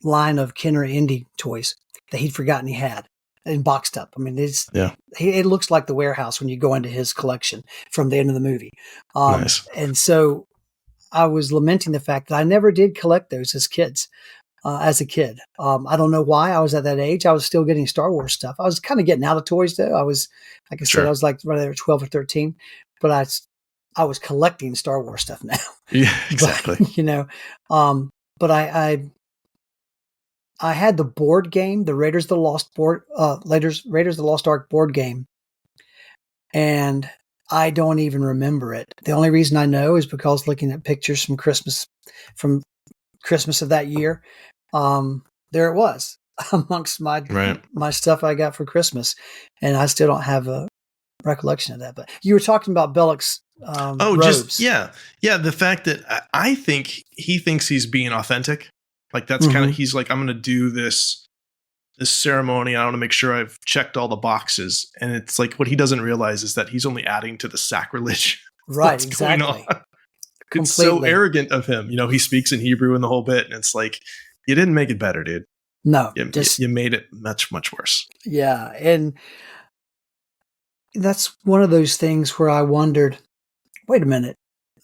line of Kenner Indy toys that he'd forgotten he had and boxed up. I mean, it looks like the warehouse when you go into his collection from the end of the movie. Nice. And so I was lamenting the fact that I never did collect those as a kid. I don't know why. I was at that age. I was still getting Star Wars stuff. I was kind of getting out of toys though. I was, like I said, I was like right there at 12 or 13, but I was collecting Star Wars stuff now. Yeah, exactly. But I had the board game, the Raiders of the Lost Ark board game, and I don't even remember it. The only reason I know is because looking at pictures from Christmas of that year, there it was amongst my stuff I got for Christmas, and I still don't have recollection of that. But you were talking about Belloq's robes. The fact that I think he thinks he's being authentic. Like that's kind of, he's like, I'm going to do this ceremony. I want to make sure I've checked all the boxes. And it's like, what he doesn't realize is that he's only adding to the sacrilege. Right, exactly. It's so arrogant of him. He speaks in Hebrew in the whole bit. And it's like, you didn't make it better, dude. No. You made it much, much worse. Yeah. And that's one of those things where I wondered, wait a minute.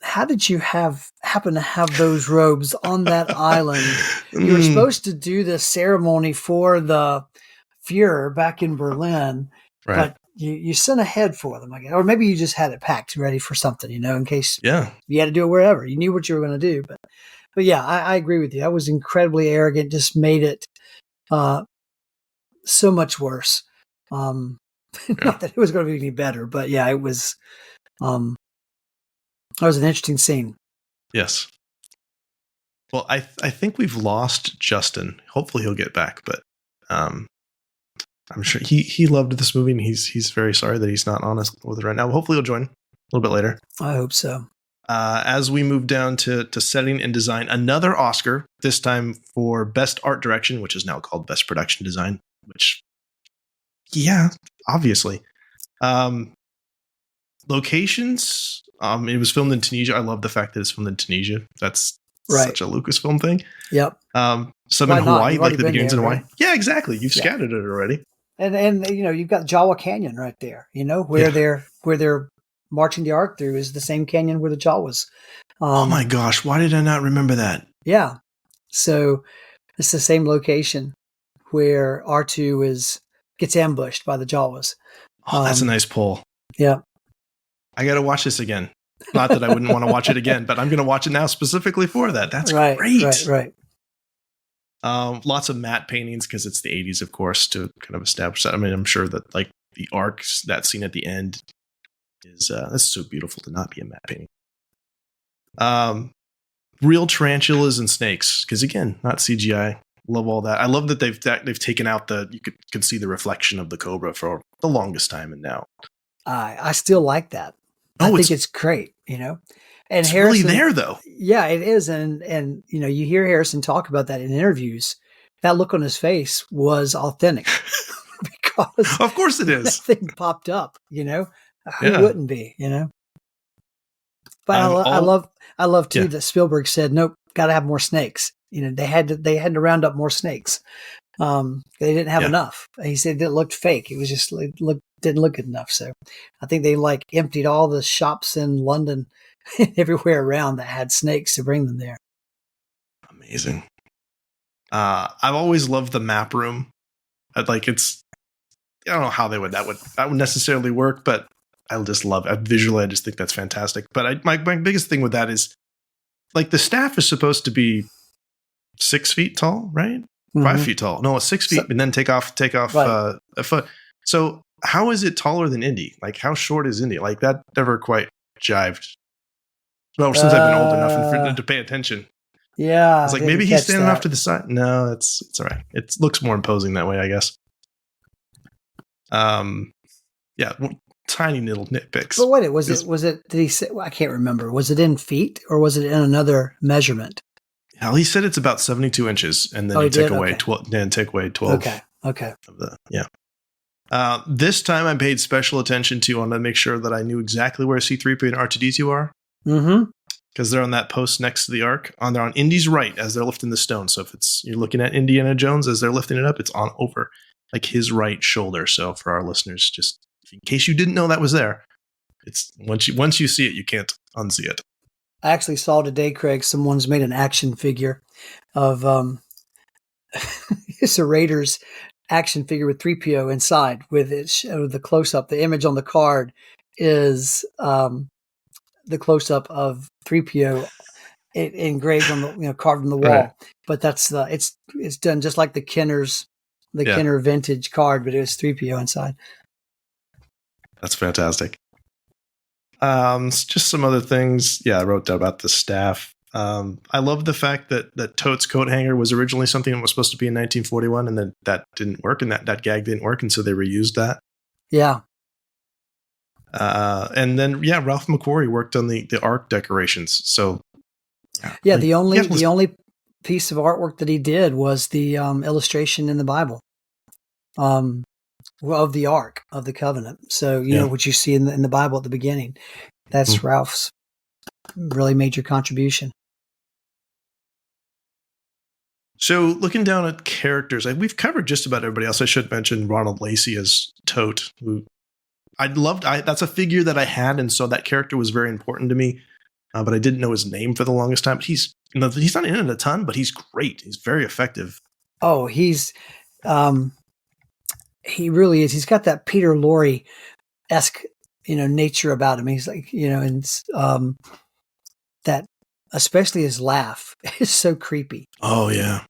How did you happen to have those robes on that island? You were supposed to do the ceremony for the Führer back in Berlin, but you sent ahead for them, I guess. Or maybe you just had it packed ready for something, in case you had to do it wherever. You knew what you were going to do. But yeah, I agree with you. That was incredibly arrogant, just made it so much worse. Not that it was going to be any better, but yeah, it was... that was an interesting scene. Yes. Well, I think we've lost Justin. Hopefully he'll get back, but I'm sure he loved this movie, and he's very sorry that he's not honest with it right now. Hopefully he'll join a little bit later. I hope so. As we move down to setting and design, another Oscar, this time for Best Art Direction, which is now called Best Production Design, which, yeah, obviously. Locations... it was filmed in Tunisia. I love the fact that it's filmed in Tunisia. That's such a Lucasfilm thing. Yep. Some in Hawaii, like the beginnings in Hawaii. Right? Yeah, exactly. You've scattered it already. And you've got Jawa Canyon right there. Where they're marching the Ark through is the same canyon where the Jawas. Oh my gosh! Why did I not remember that? Yeah. So it's the same location where R2 gets ambushed by the Jawas. Oh, that's a nice pull. Yeah. I got to watch this again. Not that I wouldn't want to watch it again, but I'm going to watch it now specifically for that. That's great. Right. Lots of matte paintings because it's the 80s, of course, to kind of establish that. I mean, I'm sure that like the arcs, that scene at the end is that's so beautiful to not be a matte painting. Real tarantulas and snakes, because again, not CGI. Love all that. I love that they've taken out you could see the reflection of the cobra for the longest time, and now I still like that. I think it's great, And it's Harrison, really there, though. Yeah, it is. And you hear Harrison talk about that in interviews. That look on his face was authentic because of course it is. That thing popped up, Who wouldn't be, But I love too that Spielberg said, nope, got to have more snakes. They had to round up more snakes. They didn't have enough. He said it looked fake. It was just didn't look good enough. So I think they emptied all the shops in London and everywhere around that had snakes to bring them there. Amazing. I've always loved the map room. I don't know how that would necessarily work, but I just love it. Visually, I just think that's fantastic. But my biggest thing with that is the staff is supposed to be 6 feet tall, right? 5 feet tall. No, it's 6 feet, and then take off a foot. So how is it taller than Indy? How short is Indy? That never quite jived. Well, since I've been old enough to pay attention. Yeah. It's maybe he's standing off to the side. No, it's all right. It looks more imposing that way, I guess. Yeah, tiny little nitpicks. But wait, was it, did he say, I can't remember. Was it in feet or was it in another measurement? Well, he said it's about 72 inches, and then take away 12. Then take away 12. Okay. This time I paid special attention to to make sure that I knew exactly where C-3PO and R2-D2 are. Mm-hmm. Because they're on that post next to the Ark. They're on Indy's right as they're lifting the stone. So if you're looking at Indiana Jones as they're lifting it up, it's on over his right shoulder. So for our listeners, just in case you didn't know that was there, it's once you see it, you can't unsee it. I actually saw today, Craig, someone's made an action figure of it's a Raiders action figure with 3PO inside with the close-up. The image on the card is the close-up of 3PO engraved on the carved on the wall. Right. But that's it's done just like the Kenner's Kenner vintage card, but it was 3PO inside. That's fantastic. Just some other things. Yeah, I wrote down about the staff. I love the fact that Tote's coat hanger was originally something that was supposed to be in 1941, and then that didn't work, and that gag didn't work, and so they reused that. Yeah. And then Ralph McQuarrie worked on the Ark decorations. So the only piece of artwork that he did was the illustration in the Bible of the Ark of the Covenant. So you know what you see in the Bible at the beginning. That's Ralph's really major contribution. So looking down at characters, we've covered just about everybody else. I should mention Ronald Lacey as Tote, who that's a figure that I had, and so that character was very important to me. But I didn't know his name for the longest time. He's not in it a ton, but he's great. He's very effective. Oh, he really is. He's got that Peter Lorre-esque, nature about him. He's like, and that, especially his laugh is so creepy. Oh yeah.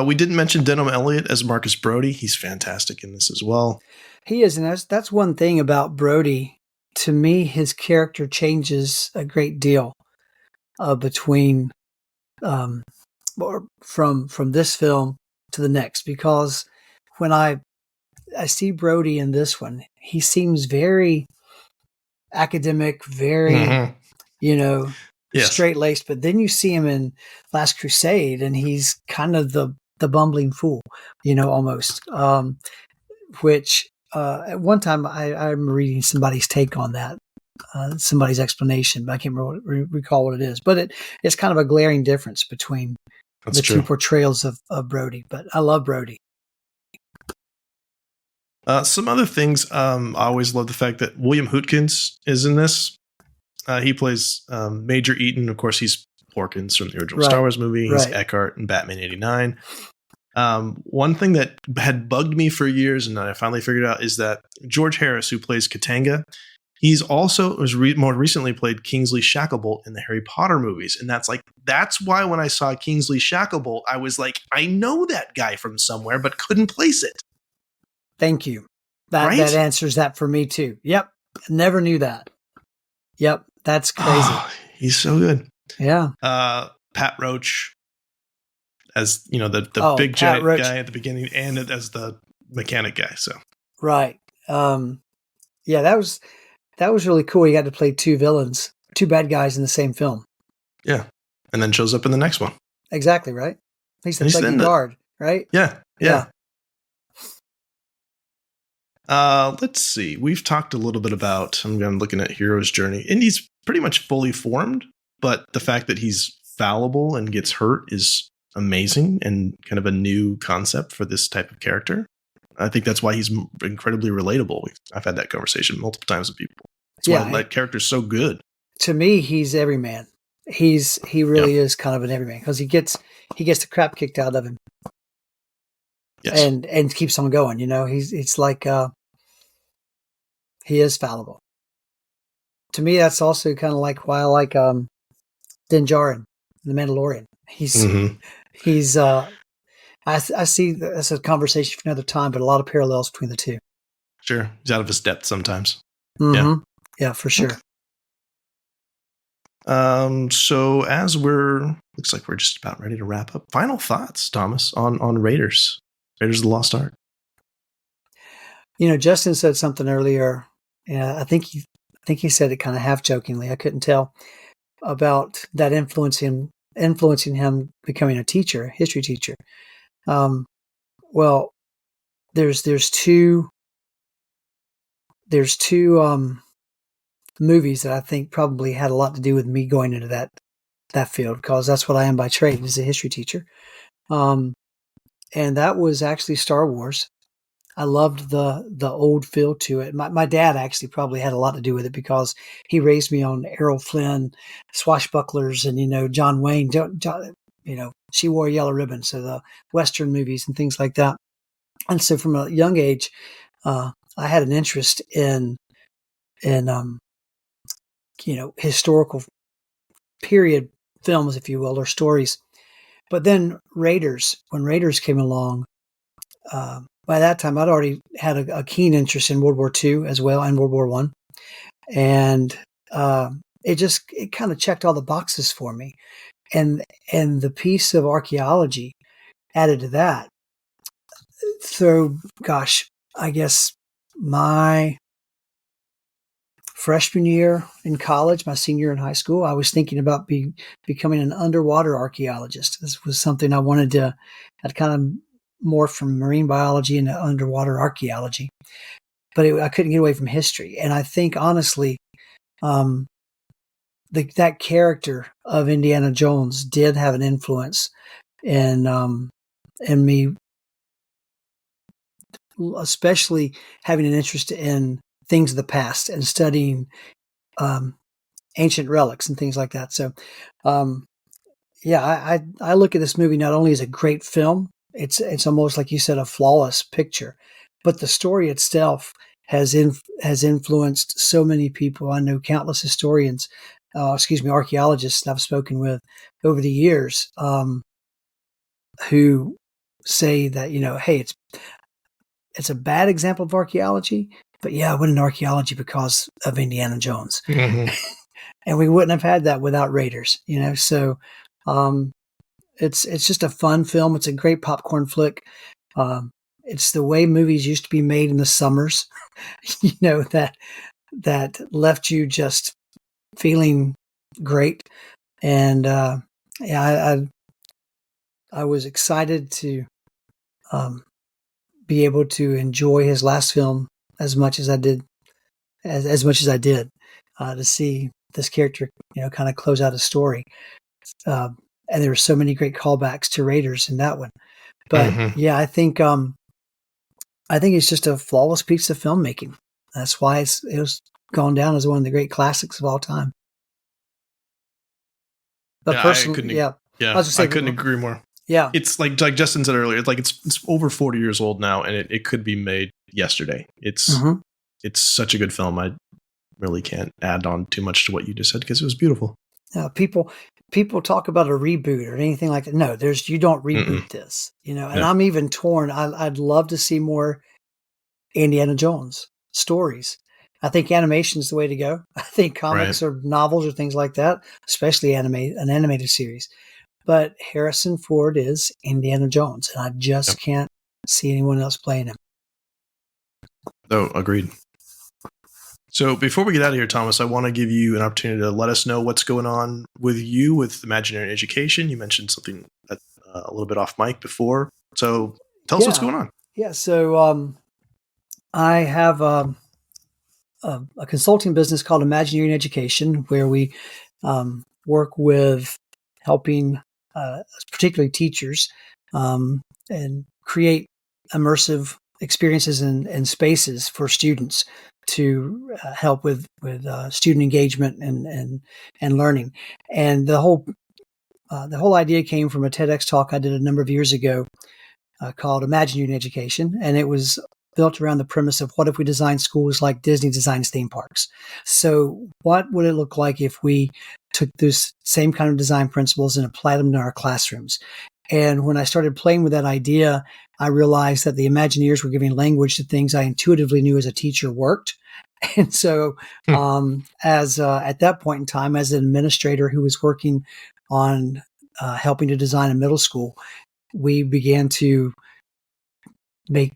We didn't mention Denholm Elliott as Marcus Brody. He's fantastic in this as well. He is, and that's one thing about Brody. To me, his character changes a great deal between or from this film to the next, because when I see Brody in this one, he seems very academic, very straight-laced, but then you see him in Last Crusade and he's kind of the bumbling fool, almost, which at one time I'm reading somebody's take on that, somebody's explanation, but I can't recall what it is, but it's kind of a glaring difference between two portrayals of Brody, but I love Brody. Some other things, I always love the fact that William Hootkins is in this. He plays Major Eaton. Of course, he's Porkins from the original Star Wars movie. He's Eckhart in Batman '89. One thing that had bugged me for years, and I finally figured out, is that George Harris, who plays Katanga, he's also more recently played Kingsley Shacklebolt in the Harry Potter movies, and that's why when I saw Kingsley Shacklebolt, I was like, I know that guy from somewhere, but couldn't place it. Thank you. That answers that for me too. Yep, never knew that. Yep, that's crazy. Oh, he's so good. Yeah. Pat Roach as the big giant guy at the beginning, and as the mechanic guy. So right. That was really cool. He got to play two bad guys in the same film. Yeah, and then shows up in the next one. Exactly right. He's the guard, right? Yeah. Let's see. We've talked a little bit about, I'm looking at Hero's Journey, and he's pretty much fully formed, but the fact that he's fallible and gets hurt is amazing and kind of a new concept for this type of character. I think that's why he's incredibly relatable. I've had that conversation multiple times with people. That's why that character's so good. To me, he's everyman. He really is kind of an everyman, because he gets the crap kicked out of him. Yes. And keeps on going. It's like he is fallible. To me, that's also kind of like why I like Din Djarin, the Mandalorian. He's I see that's a conversation for another time, but a lot of parallels between the two. Sure, he's out of his depth sometimes. Mm-hmm. Yeah, for sure. So as looks like we're just about ready to wrap up. Final thoughts, Thomas, on Raiders of the Lost Ark. Justin said something earlier, and I think he said it kind of half jokingly. I couldn't tell, about that influencing him becoming a history teacher. Well, there's two movies that I think probably had a lot to do with me going into that field, because that's what I am by trade, as a history teacher. And that was actually Star Wars. I loved the old feel to it. My dad actually probably had a lot to do with it, because he raised me on Errol Flynn, swashbucklers, and John Wayne. She wore a yellow ribbon, so the Western movies and things like that. And so from a young age, I had an interest in historical period films, if you will, or stories. But then when Raiders came along, by that time I'd already had a keen interest in World War II as well, and World War I. And it kind of checked all the boxes for me. And the piece of archaeology added to that. So, gosh, I guess my freshman year in college, my senior year in high school, I was thinking about becoming an underwater archaeologist. This was something I wanted to. I'd kind of morphed from marine biology into underwater archaeology, but I couldn't get away from history. And I think honestly, that character of Indiana Jones did have an influence in me, especially having an interest in things of the past and studying ancient relics and things like that. So, I look at this movie not only as a great film, it's almost like you said, a flawless picture, but the story itself has influenced so many people. I know countless historians, archaeologists that I've spoken with over the years, who say that, hey, it's a bad example of archaeology, but yeah, I went into archaeology because of Indiana Jones. Mm-hmm. And we wouldn't have had that without Raiders, So it's just a fun film. It's a great popcorn flick. It's the way movies used to be made in the summers, that left you just feeling great. And I was excited to be able to enjoy his last film as much as I did, to see this character, kind of close out a story. And there were so many great callbacks to Raiders in that one. But yeah, I think it's just a flawless piece of filmmaking. That's why it was gone down as one of the great classics of all time. But personally, I couldn't agree more. Yeah, it's like Justin said earlier. It's over 40 years old now, and it could be made yesterday. It's such a good film. I really can't add on too much to what you just said because it was beautiful. People talk about a reboot or anything like that. No, you don't reboot this, and I'm even torn. I'd love to see more Indiana Jones stories. I think animation is the way to go. I think comics or novels or things like that, especially an animated series. But Harrison Ford is Indiana Jones, and I just can't see anyone else playing him. Oh, agreed. So before we get out of here, Thomas, I want to give you an opportunity to let us know what's going on with you with Imagineering Education. You mentioned something a little bit off mic before. So tell us what's going on. Yeah, so I have a consulting business called Imagineering Education, where we work with helping particularly teachers and create immersive experiences and spaces for students to help with student engagement and learning. And the whole idea came from a TEDx talk I did a number of years ago called Imagineering Education, and it was built around the premise of what if we design schools like Disney designs theme parks? So what would it look like if we took those same kind of design principles and applied them to our classrooms? And when I started playing with that idea, I realized that the Imagineers were giving language to things I intuitively knew as a teacher worked. And so at that point in time, as an administrator who was working on helping to design a middle school, we began to make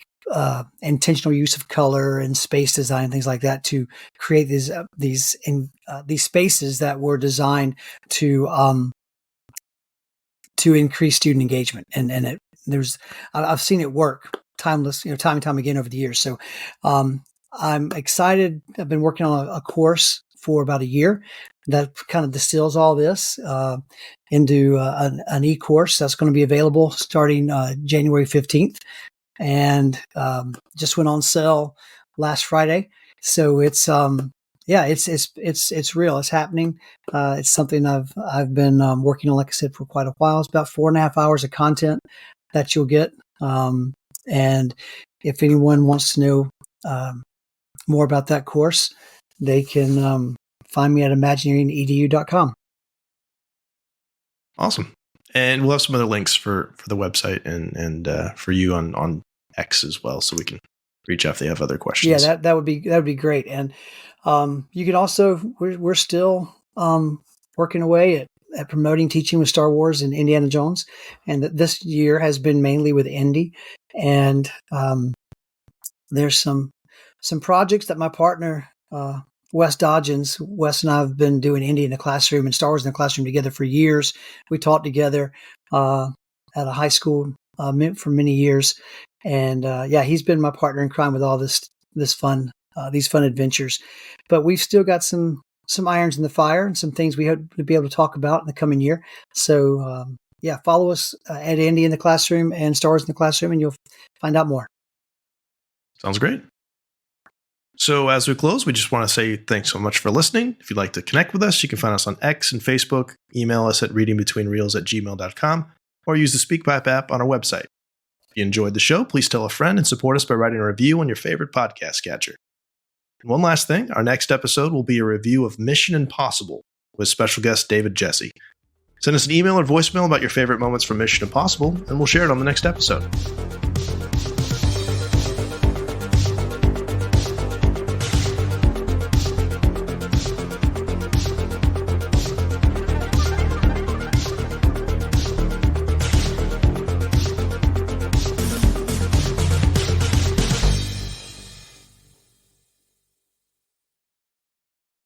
intentional use of color and space design and things like that to create these spaces that were designed to increase student engagement. And I've seen it work time and time again over the years. So I'm excited. I've been working on a course for about a year that kind of distills all this into an e-course that's going to be available starting January 15th. And just went on sale last Friday. So it's real. It's happening. It's something I've been working on, like I said, for quite a while. It's about 4.5 hours of content that you'll get. And if anyone wants to know more about that course, they can find me at imagineeringedu.com. Awesome. And we'll have some other links for the website and for you on X as well, so we can reach out if they have other questions. Yeah, that would be great. And you can also we're still working away at promoting teaching with Star Wars and Indiana Jones, and this year has been mainly with Indy. And there's some projects that my partner Wes Dodgens. Wes and I have been doing Indy in the classroom and Star Wars in the classroom together for years. We taught together at a high school for many years. And he's been my partner in crime with all these fun adventures. But we've still got some irons in the fire and some things we hope to be able to talk about in the coming year. So follow us at Indy in the classroom and Star Wars in the classroom, and you'll find out more. Sounds great. So as we close, we just want to say thanks so much for listening. If you'd like to connect with us, you can find us on X and Facebook, email us at readingbetweenreels@gmail.com, or use the SpeakPipe app on our website. If you enjoyed the show, please tell a friend and support us by writing a review on your favorite podcast catcher. And one last thing, our next episode will be a review of Mission Impossible with special guest David Jesse. Send us an email or voicemail about your favorite moments from Mission Impossible, and we'll share it on the next episode.